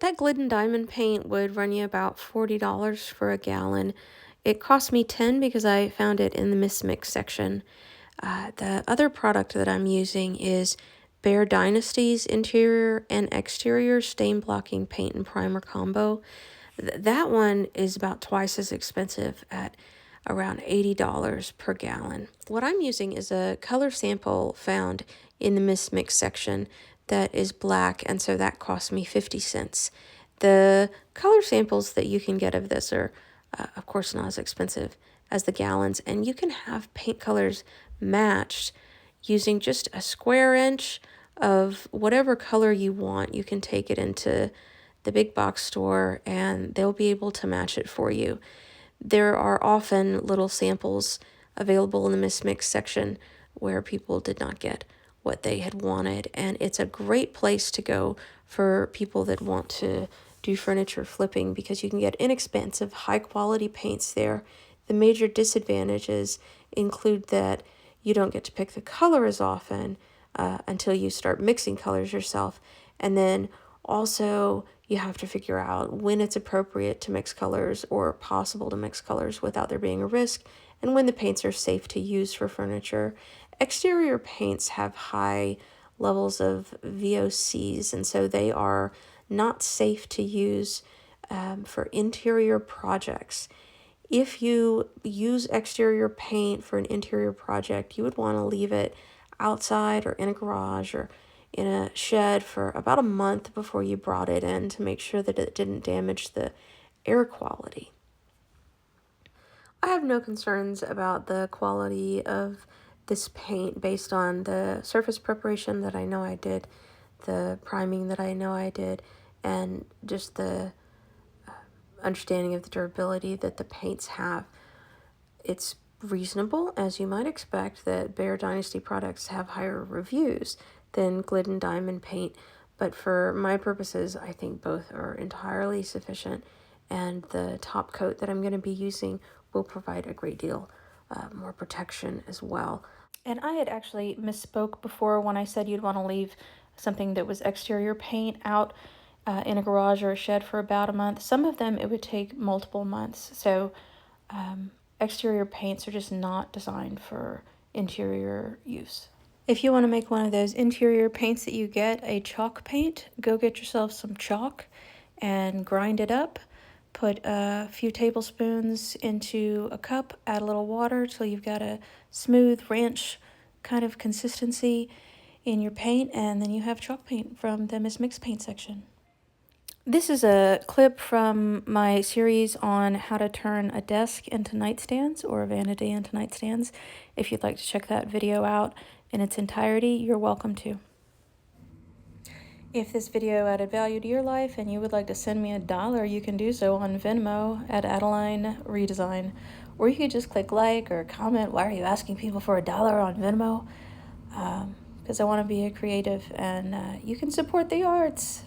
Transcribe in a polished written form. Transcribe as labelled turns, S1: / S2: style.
S1: That Glidden Diamond paint would run you about $40 for a gallon. It cost me 10 because I found it in the Miss Mix section. The other product that I'm using is Bear Dynasty's interior and exterior stain blocking paint and primer combo. That one is about twice as expensive at around $80 per gallon. What I'm using is a color sample found in the Miss Mix section that is black, and so that cost me 50 cents. The color samples that you can get of this are, of course, not as expensive as the gallons, and you can have paint colors matched using just a square inch of whatever color you want. You can take it into the big box store and they'll be able to match it for you. There are often little samples available in the Miss Mix section where people did not get what they had wanted, and it's a great place to go for people that want to do furniture flipping because you can get inexpensive, high quality paints there. The major disadvantages include that you don't get to pick the color as often until you start mixing colors yourself, and then also you have to figure out when it's appropriate to mix colors or possible to mix colors without there being a risk, and when the paints are safe to use for furniture. Exterior paints have high levels of VOCs, and so they are not safe to use for interior projects. If you use exterior paint for an interior project, you would want to leave it outside or in a garage or in a shed for about a month before you brought it in to make sure that it didn't damage the air quality. I have no concerns about the quality of this paint based on the surface preparation that I know I did, the priming that I know I did, and just the understanding of the durability that the paints have. It's reasonable, as you might expect, that Bear Dynasty products have higher reviews than Glidden Diamond paint, but for my purposes, I think both are entirely sufficient, and the top coat that I'm going to be using will provide a great deal more protection as well. And I had actually misspoke before when I said you'd want to leave something that was exterior paint out in a garage or a shed for about a month. Some of them it would take multiple months, so exterior paints are just not designed for interior use. If you want to make one of those interior paints that you get, a chalk paint, go get yourself some chalk and grind it up. Put a few tablespoons into a cup, add a little water till you've got a smooth ranch kind of consistency in your paint, and then you have chalk paint from the Miss Mix paint section. This is a clip from my series on how to turn a desk into nightstands or a vanity into nightstands. If you'd like to check that video out in its entirety, you're welcome to. If this video added value to your life and you would like to send me $1, you can do so on Venmo at Adeline Redesign. Or you could just click like or comment, why are you asking people for $1 on Venmo? Because I want to be a creative and you can support the arts.